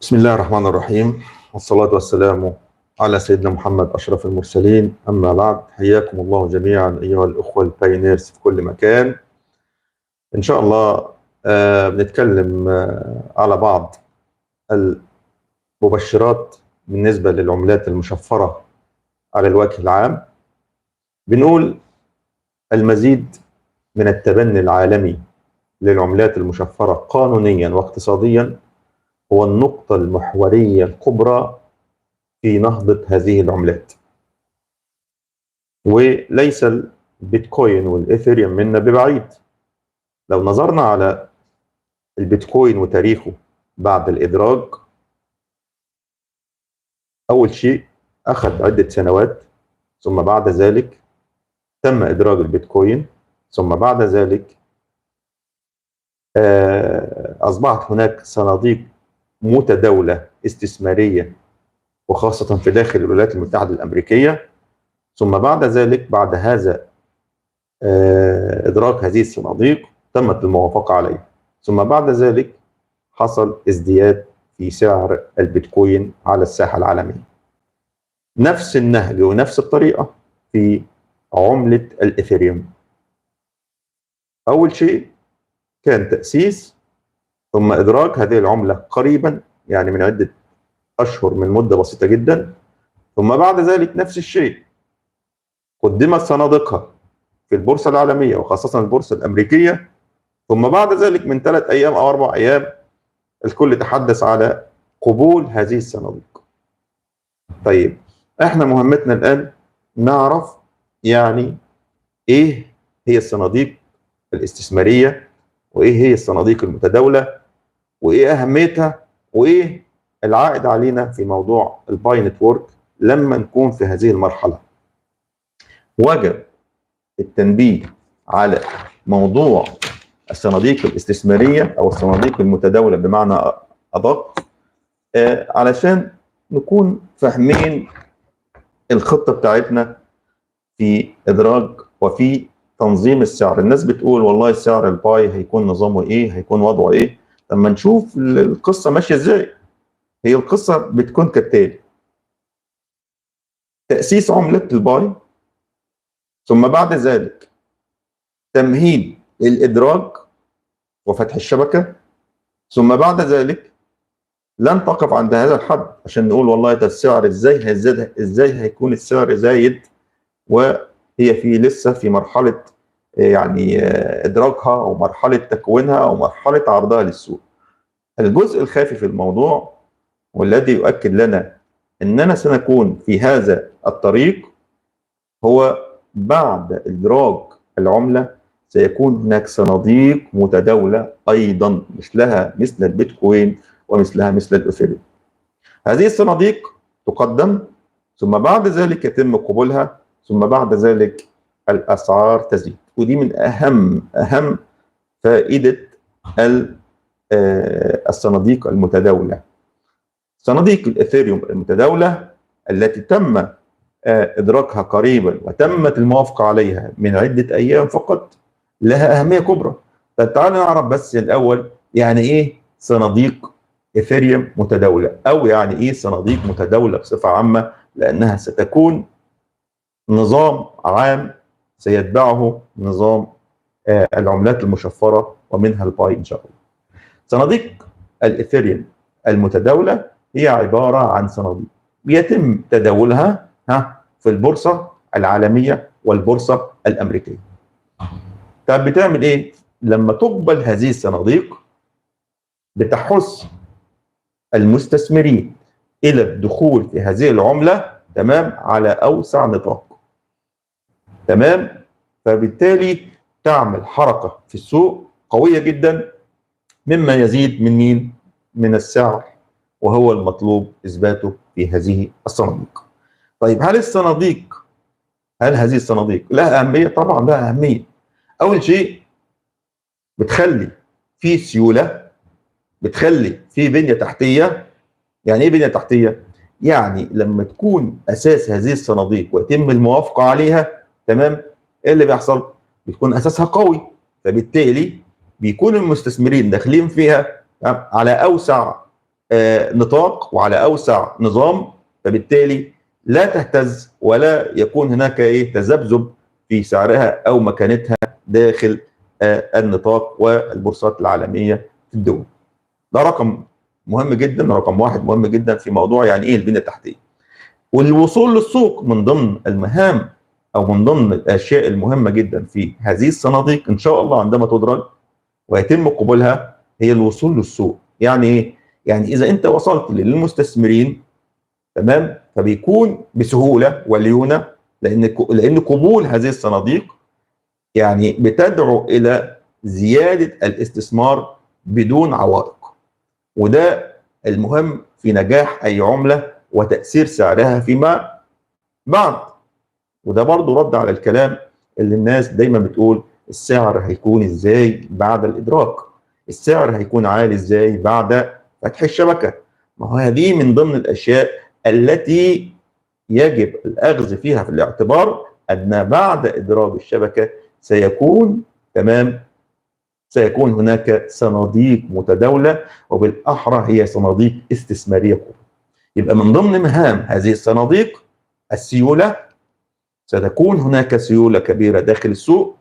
بسم الله الرحمن الرحيم، والصلاة والسلام على سيدنا محمد أشرف المرسلين. أما بعد، حياكم الله جميعا أيها الأخوة البايونيرز في كل مكان. إن شاء الله بنتكلم على بعض المبشرات بالنسبة للعملات المشفرة على الوجه العام. بنقول المزيد من التبني العالمي للعملات المشفرة قانونيا واقتصاديا هو النقطة المحورية الكبرى في نهضة هذه العملات، وليس البيتكوين والإيثيريوم منا ببعيد. لو نظرنا على البيتكوين وتاريخه بعد الإدراج، أول شيء أخذ عدة سنوات، ثم بعد ذلك تم إدراج البيتكوين، ثم بعد ذلك أصبحت هناك صناديق متداولة استثمارية، وخاصة في داخل الولايات المتحدة الأمريكية. ثم بعد ذلك، بعد هذا إدراك هذه الصناديق، تمت الموافقة عليه. ثم بعد ذلك حصل ازدياد في سعر البيتكوين على الساحة العالمية. نفس النهج ونفس الطريقة في عملة الإثيريوم. أول شيء كان تأسيس ثم إدراك هذه العملة قريبا، يعني من عدة أشهر، من مدة بسيطة جدا. ثم بعد ذلك نفس الشيء، قدمت صناديقها في البورصة العالمية وخاصة البورصة الأمريكية. ثم بعد ذلك من 3 أيام أو 4 أيام الكل تحدث على قبول هذه الصناديق. طيب، احنا مهمتنا الآن نعرف يعني ايه هي الصناديق الاستثمارية، وايه هي الصناديق المتداولة، وايه أهميتها، وايه العائد علينا في موضوع الباي نتورك لما نكون في هذه المرحلة. وجب التنبيه على موضوع الصناديق الاستثمارية أو الصناديق المتداولة بمعنى أدق، علشان نكون فاهمين الخطة بتاعتنا في إدراج وفي تنظيم السعر. الناس بتقول والله السعر الباي هيكون نظامه إيه، هيكون وضعه إيه. لما نشوف القصة ماشية إزاي، هي القصة بتكون كالتالي: تأسيس عملة الباي، ثم بعد ذلك تمهيد الإدراج وفتح الشبكة، ثم بعد ذلك لن تقف عند هذا الحد عشان نقول والله ده السعر ازاي هيزيد، ازاي هيكون السعر زايد وهي لسه في مرحلة يعني إدراكها أو مرحلة تكوينها أو مرحلة عرضها للسوق. الجزء الخافي في الموضوع والذي يؤكد لنا أننا سنكون في هذا الطريق هو بعد إدراج العملة سيكون هناك صناديق متداولة أيضا مثلها مثل البيتكوين ومثلها مثل الإثيريوم. هذه الصناديق تقدم، ثم بعد ذلك يتم قبولها، ثم بعد ذلك الأسعار تزيد. ودي من أهم فائدة الصناديق المتداولة. صناديق الإثيريوم المتداولة التي تم إدراكها قريبا وتمت الموافقة عليها من عدة أيام فقط لها أهمية كبرى. فتعالوا نعرف بس الأول يعني إيه صناديق إثيريوم متداولة، أو يعني إيه صناديق متداولة بصفة عامة، لأنها ستكون نظام عام سيتبعه نظام العملات المشفرة ومنها الباي إن شاء الله. صناديق الإثيريوم المتداولة هي عبارة عن صناديق بيتم تداولها في البورصة العالمية والبورصة الأمريكية. طب بتعمل إيه؟ لما تقبل هذه الصناديق بتحث المستثمرين إلى الدخول في هذه العملة، تمام، على أوسع نطاق، تمام. فبالتالي تعمل حركة في السوق قوية جدا، مما يزيد من مين؟ من السعر، وهو المطلوب إثباته في هذه الصناديق. طيب، هل هذه الصناديق لها أهمية؟ طبعا لها أهمية. أول شيء بتخلي في سيولة، بتخلي في بنية تحتية. يعني إيه بنية تحتية؟ يعني لما تكون أساس هذه الصناديق ويتم الموافقة عليها، تمام، إيه اللي بيحصل؟ بتكون أساسها قوي، فبالتالي بيكون المستثمرين داخلين فيها على أوسع نطاق وعلى اوسع نظام، فبالتالي لا تهتز ولا يكون هناك تذبذب في سعرها او مكانتها داخل النطاق والبورصات العالميه في الدول. ده رقم مهم جدا، رقم واحد مهم جدا في موضوع يعني ايه البنيه التحتيه. والوصول للسوق من ضمن المهام او من ضمن الاشياء المهمه جدا في هذه الصناديق ان شاء الله عندما تدرج ويتم قبولها، هي الوصول للسوق. يعني ايه؟ يعني اذا انت وصلت للمستثمرين تمام، فبيكون بسهوله وليونه، لان قبول هذه الصناديق يعني بتدعو الى زياده الاستثمار بدون عوائق، وده المهم في نجاح اي عمله وتاثير سعرها فيما بعد. وده برضو رد على الكلام اللي الناس دايما بتقول السعر هيكون ازاي بعد الادراك، السعر هيكون عالي ازاي بعد فتح الشبكه. ما هو هذه من ضمن الاشياء التي يجب الاخذ فيها في الاعتبار، ان بعد ادراج الشبكه سيكون تمام، سيكون هناك صناديق متداوله، وبالاحرى هي صناديق استثماريه كبرى. يبقى من ضمن مهام هذه الصناديق السيوله، ستكون هناك سيوله كبيره داخل السوق،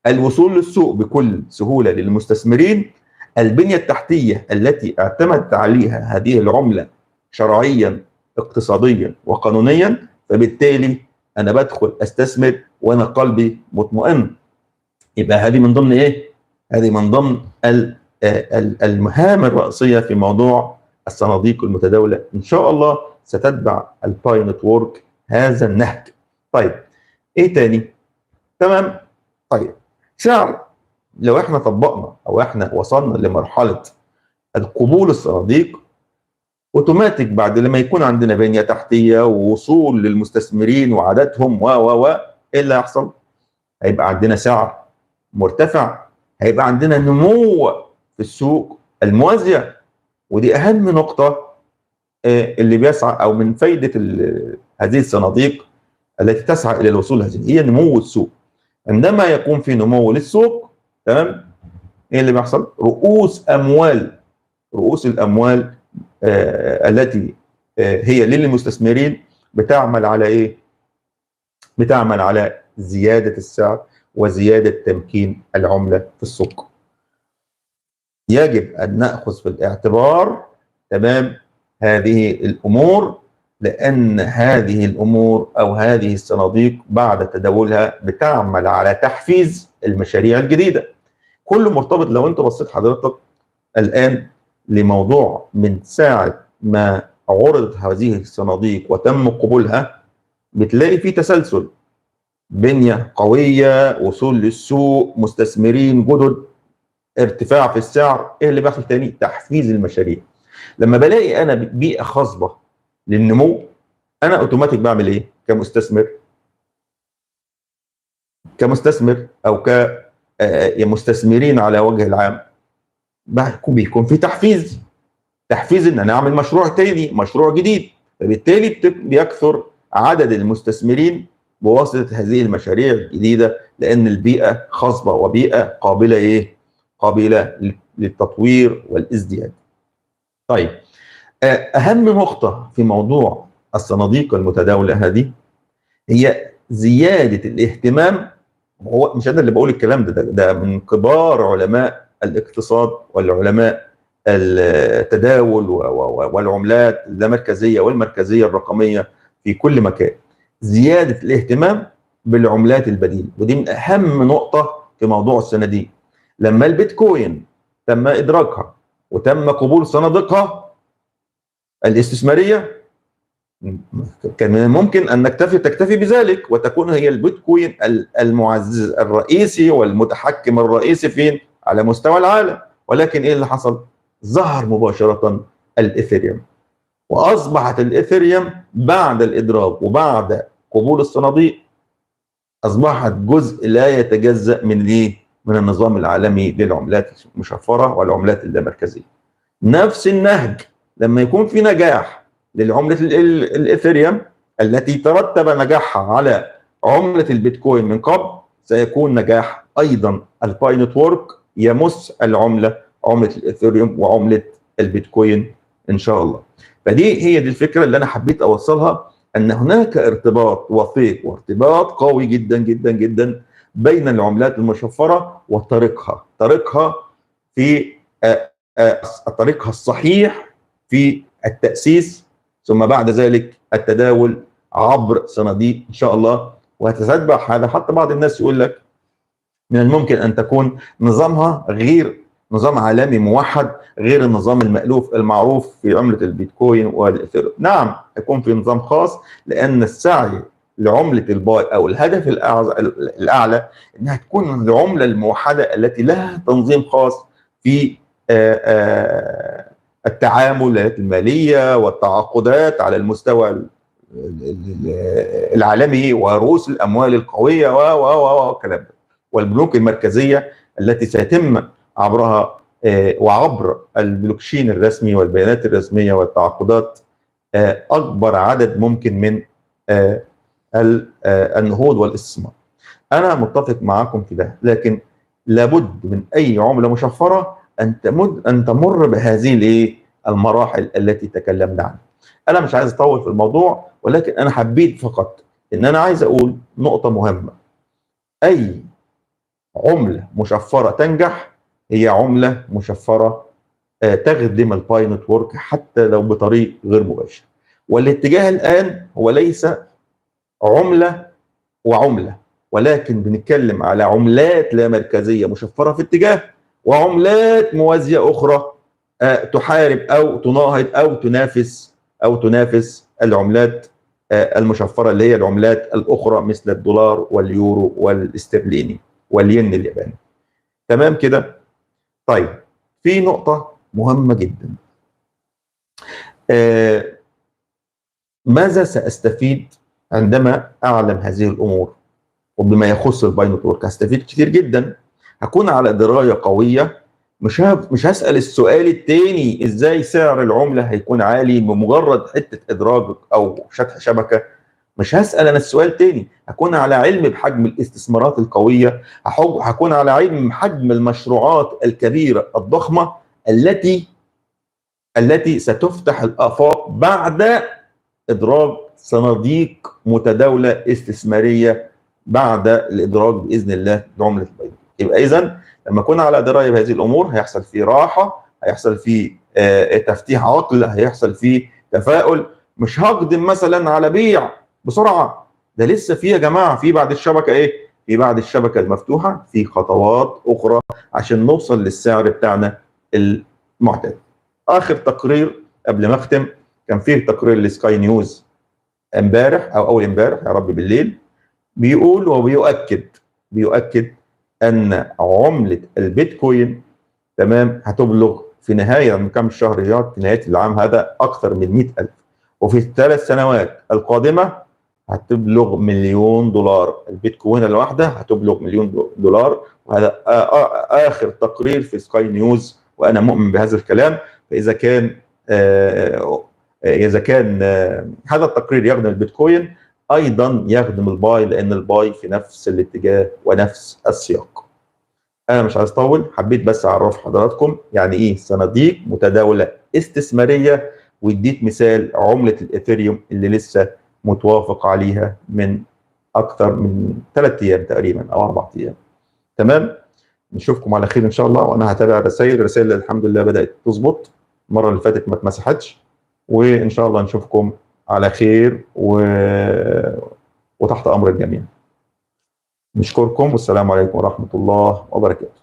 الوصول للسوق بكل سهوله للمستثمرين، البنيه التحتيه التي اعتمدت عليها هذه العمله شرعيا اقتصاديا وقانونيا، فبالتالي انا بدخل استثمر وانا قلبي مطمئن. يبقى هذه من ضمن ايه؟ هذه من ضمن المهام الرئيسيه في موضوع الصناديق المتداوله. ان شاء الله ستتبع الباي نتورك هذا النهج. طيب ايه تاني؟ تمام. طيب سعر، لو احنا طبقنا او احنا وصلنا لمرحله القبول الصناديق، اوتوماتيك بعد لما يكون عندنا بنيه تحتيه ووصول للمستثمرين وعددهم ايه اللي هيحصل؟ هيبقى عندنا سعر مرتفع، هيبقى عندنا نمو في السوق الموازيه. ودي اهم نقطه اللي بيسعى او من فايده هذه الصناديق التي تسعى الى الوصول هذه، هي نمو السوق. عندما يكون في نمو للسوق تمام، ايه اللي بيحصل؟ رؤوس الاموال التي هي للمستثمرين بتعمل على ايه؟ بتعمل على زياده السعر وزياده تمكين العمله في السوق. يجب ان ناخذ في الاعتبار تمام هذه الامور، لان هذه الامور او هذه الصناديق بعد تداولها بتعمل على تحفيز المشاريع الجديده. كله مرتبط. لو انت بصيت حضرتك الان لموضوع من ساعه ما عرضت هذه الصناديق وتم قبولها، بتلاقي في تسلسل، بنيه قويه، وصول للسوق، مستثمرين جدد، ارتفاع في السعر. ايه اللي بيحصل تاني؟ تحفيز المشاريع. لما بلاقي انا بيئه خصبه للنمو، انا اوتوماتيك بعمل ايه كمستثمر او كمستثمرين على وجه العام؟ بيكون في تحفيز ان انا اعمل مشروع تاني، مشروع جديد، فبالتالي بيكثر عدد المستثمرين بواسطه هذه المشاريع الجديده، لان البيئه خصبه وبيئه قابله للتطوير والازدياد. طيب اهم نقطه في موضوع الصناديق المتداوله هذه هي زياده الاهتمام. هو مش انا اللي بقول الكلام ده من كبار علماء الاقتصاد والعلماء التداول والعملات اللامركزيه والمركزيه الرقميه في كل مكان. زياده الاهتمام بالعملات البديله، ودي من اهم نقطه في موضوع الصناديق. لما البيتكوين تم ادراكها وتم قبول صناديقها الاستثماريه، كان ممكن ان تكتفي بذلك وتكون هي البيتكوين المعزز الرئيسي والمتحكم الرئيسي فين؟ على مستوى العالم. ولكن ايه اللي حصل؟ ظهر مباشره الايثيريوم، واصبحت الايثيريوم بعد الادراك وبعد قبول الصناديق اصبحت جزء لا يتجزا من النظام العالمي للعملات المشفره والعملات اللامركزيه. نفس النهج لما يكون في نجاح للعمله الايثيريوم التي ترتب نجاحها على عمله البيتكوين من قبل، سيكون نجاح ايضا الباي نتورك يمس عمله الايثيريوم وعمله البيتكوين ان شاء الله. فدي هي دي الفكره اللي انا حبيت اوصلها، ان هناك ارتباط وثيق وارتباط قوي جدا جدا جدا بين العملات المشفره وطريقها في طريقها الصحيح في التاسيس، ثم بعد ذلك التداول عبر صناديق ان شاء الله. وهتتبع هذا، حتى بعض الناس يقول لك من الممكن ان تكون نظامها غير نظام عالمي موحد، غير النظام المألوف المعروف في عملة البيتكوين والاثيريوم. نعم، يكون في نظام خاص، لأن السعي لعملة الباي أو الهدف الأعلى أنها تكون العملة الموحدة التي لها تنظيم خاص في التعاملات المالية والتعاقدات على المستوى العالمي، ورؤوس الأموال القوية وكلام، والبنوك المركزية التي سيتم عبرها وعبر البلوكشين الرسمي والبيانات الرسمية والتعاقدات أكبر عدد ممكن من النهوض والاستثمار. أنا متفق معكم في ده، لكن لابد من أي عملة مشفرة أن تمر بهذه المراحل التي تكلمنا عنها. أنا مش عايز أطول في الموضوع، ولكن أنا حبيت فقط إن أنا عايز أقول نقطة مهمة: أي عملة مشفرة تنجح هي عملة مشفرة تخدم الباي نتورك حتى لو بطريق غير مباشر. والاتجاه الآن هو ليس عملة وعملة، ولكن بنتكلم على عملات لا مركزية مشفرة في اتجاه، وعملات موازية أخرى تحارب أو تناهض أو تنافس العملات المشفرة اللي هي العملات الأخرى مثل الدولار واليورو والاسترليني والين الياباني. تمام كده؟ طيب، في نقطة مهمة جدا. ماذا سأستفيد عندما أعلم هذه الأمور؟ وبما يخص الباي نتورك هستفيد كتير جدا. هكون على دراية قوية، مش هسأل السؤال التاني ازاي سعر العملة هيكون عالي بمجرد حتة إدراج أو شطح شبكة. مش هسأل أنا السؤال تاني، هكون على علم بحجم الاستثمارات القوية، هكون على علم بحجم المشروعات الكبيرة الضخمة التي ستفتح الآفاق بعد إدراج صناديق متداولة استثمارية، بعد الإدراج بإذن الله لعملة البيض. يبقى إذن لما أكون على دراية بهذه الأمور هيحصل فيه راحة، هيحصل فيه تفتيح عقل، هيحصل فيه تفاؤل. مش هقدم مثلا على بيع بسرعة، ده لسه فيه يا جماعة، في بعد الشبكة في بعد الشبكة المفتوحة في خطوات أخرى عشان نوصل للسعر بتاعنا المعتاد. آخر تقرير قبل ما أختم، كان فيه تقرير لسكاي نيوز امبارح او اول امبارح يا رب بالليل، بيقول وبيؤكد ان عمله البيتكوين تمام هتبلغ في نهايه من كام شهر جات في نهايه العام هذا اكثر من 100,000، وفي الثلاث سنوات القادمه هتبلغ $1,000,000. البيتكوين الواحده هتبلغ $1,000,000، وهذا اخر تقرير في سكاي نيوز، وانا مؤمن بهذا الكلام. فاذا كان هذا التقرير يخدم البيتكوين، ايضا يخدم الباي، لان الباي في نفس الاتجاه ونفس السياق. انا مش عايز اطول، حبيت بس اعرف حضراتكم يعني ايه صناديق متداوله استثماريه، واديت مثال عمله الاثيريوم اللي لسه متوافق عليها من اكثر من 3 ايام تقريبا او 4 ايام. تمام، نشوفكم على خير ان شاء الله. وانا هتابع الرسائل الحمد لله بدات تظبط، المره اللي فاتت ما اتمسحتش، وإن شاء الله نشوفكم على خير وتحت أمر الجميع. نشكركم والسلام عليكم ورحمة الله وبركاته.